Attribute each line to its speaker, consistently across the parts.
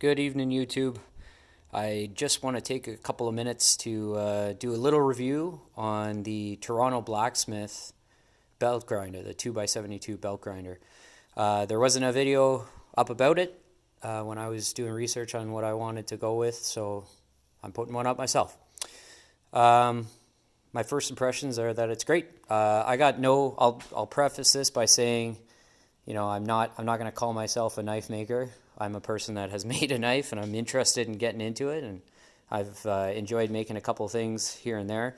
Speaker 1: Good evening, YouTube. I just want to take a couple of minutes to do a little review on the Toronto Blacksmith belt grinder, the 2x72 belt grinder. There wasn't a video up about it when I was doing research on what I wanted to go with, so I'm putting one up myself. My first impressions are that it's great. I'll preface this by saying, I'm not going to call myself a knife maker. I'm a person that has made a knife, and I'm interested in getting into it, and I've enjoyed making a couple things here and there.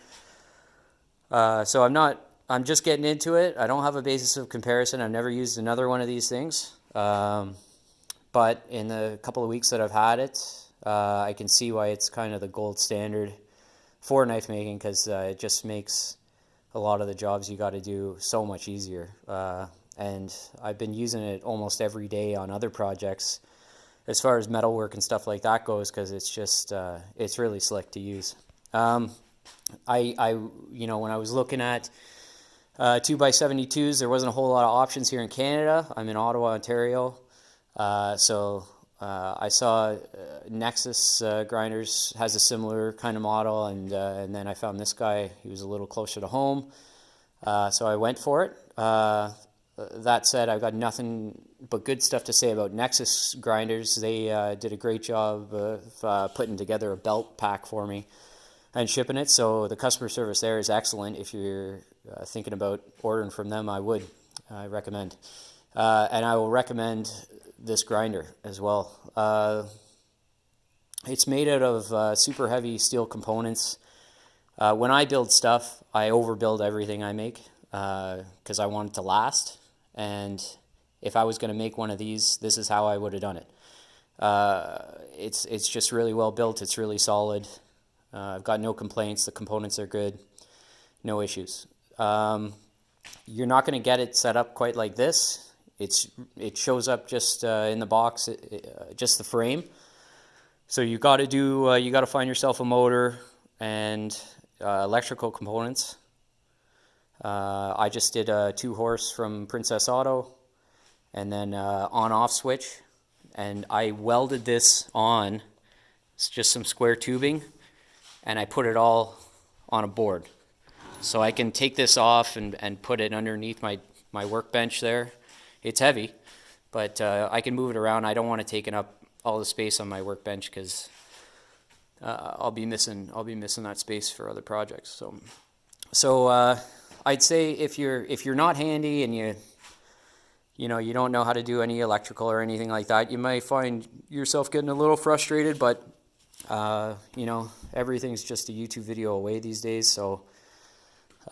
Speaker 1: I'm just getting into it. I don't have a basis of comparison. I've never used another one of these things. But in the couple of weeks that I've had it, I can see why it's kind of the gold standard for knife making, because it just makes a lot of the jobs you got to do so much easier. And I've been using it almost every day on other projects as far as metalwork and stuff like that goes, because it's just it's really slick to use. When I was looking at 2x72s, there wasn't a whole lot of options here in Canada. I'm in Ottawa, Ontario, so I saw Nexus Grinders has a similar kind of model, and then I found this guy. He was a little closer to home, so I went for it. That said, I've got nothing but good stuff to say about Nexus Grinders. They did a great job of putting together a belt pack for me and shipping it, so the customer service there is excellent. If you're thinking about ordering from them, I recommend. And I will recommend this grinder as well. It's made out of super heavy steel components. When I build stuff, I overbuild everything I make because I want it to last. And if I was going to make one of these, this is how I would have done it. It's just really well built. It's really solid. I've got no complaints. The components are good. No issues. You're not going to get it set up quite like this. It shows up just in the box, just the frame. So you got to find yourself a motor and electrical components. I just did a 2-horse from Princess Auto, and then on-off switch, and I welded this on. It's just some square tubing, and I put it all on a board. So I can take this off and put it underneath my workbench there. It's heavy, but I can move it around. I don't want it taking up all the space on my workbench, because I'll be missing that space for other projects. So I'd say if you're not handy and you don't know how to do any electrical or anything like that, you might find yourself getting a little frustrated. But everything's just a YouTube video away these days. So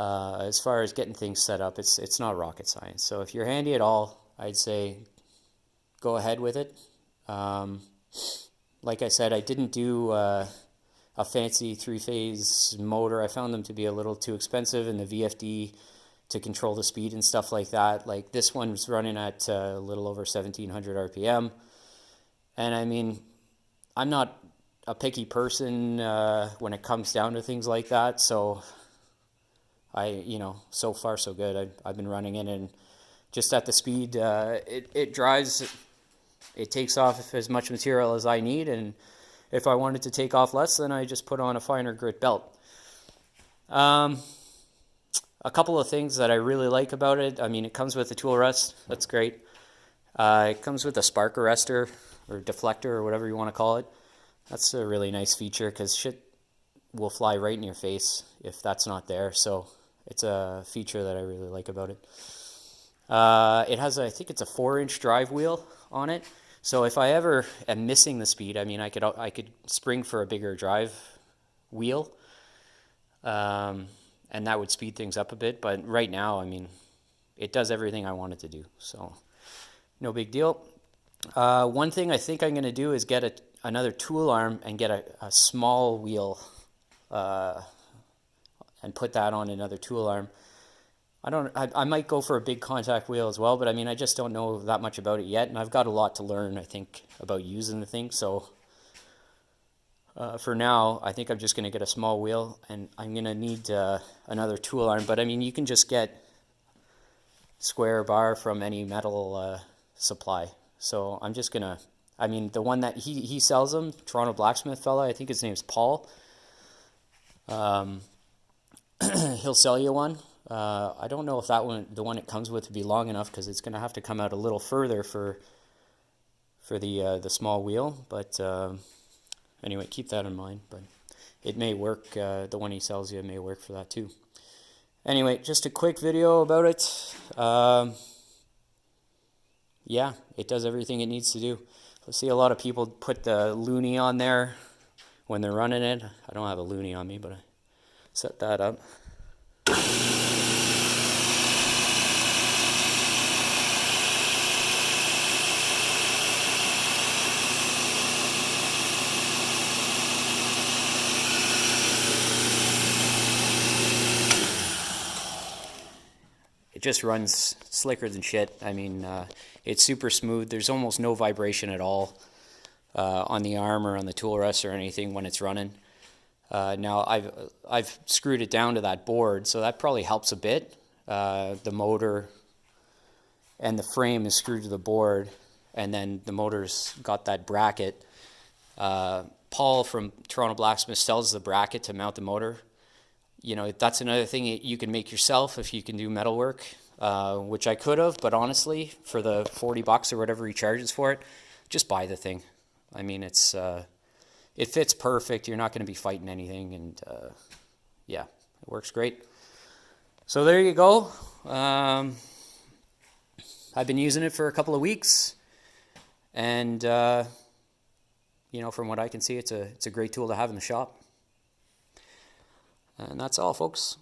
Speaker 1: as far as getting things set up, it's not rocket science. So if you're handy at all, I'd say go ahead with it. Like I said, I didn't do a fancy 3-phase motor. I found them to be a little too expensive, and the VFD to control the speed and stuff like that. Like this one was running at a little over 1700 RPM. And I mean, I'm not a picky person when it comes down to things like that. So so far so good. I've been running it, and just at the speed it drives, it takes off as much material as I need, and if I wanted to take off less, then I just put on a finer grit belt. A couple of things that I really like about it. I mean, it comes with a tool rest. That's great. It comes with a spark arrestor or deflector or whatever you want to call it. That's a really nice feature, because shit will fly right in your face if that's not there. So it's a feature that I really like about it. It has, I think it's a 4-inch drive wheel on it. So if I ever am missing the speed, I mean, I could spring for a bigger drive wheel, and that would speed things up a bit. But right now, I mean, it does everything I want it to do, so no big deal. One thing I think I'm going to do is get another tool arm and get a small wheel and put that on another tool arm. I might go for a big contact wheel as well, but I mean, I just don't know that much about it yet, and I've got a lot to learn, I think, about using the thing. So for now, I think I'm just going to get a small wheel, and I'm going to need another tool arm. But I mean, you can just get square bar from any metal supply. So I'm I mean, the one that he sells them, Toronto Blacksmith fella, I think his name's Paul. He'll sell you one. I don't know if that one, the one it comes with, would be long enough because it's going to have to come out a little further for the small wheel. But anyway, keep that in mind. But it may work. The one he sells you may work for that too. Anyway, just a quick video about it. Yeah, it does everything it needs to do. I see a lot of people put the loonie on there when they're running it. I don't have a loonie on me, but I set that up. It just runs slicker than shit. I mean, it's super smooth. There's almost no vibration at all on the arm or on the tool rest or anything when it's running. Now I've screwed it down to that board, so that probably helps a bit. The motor and the frame is screwed to the board, and then the motor's got that bracket. Paul from Toronto Blacksmith sells the bracket to mount the motor. You know, that's another thing you can make yourself if you can do metal work, which I could have, but honestly, for the $40 or whatever he charges for it, just buy the thing. I mean, it fits perfect. You're not going to be fighting anything, and yeah, it works great. So there you go. I've been using it for a couple of weeks, and you know, from what I can see, it's a great tool to have in the shop. And that's all, folks.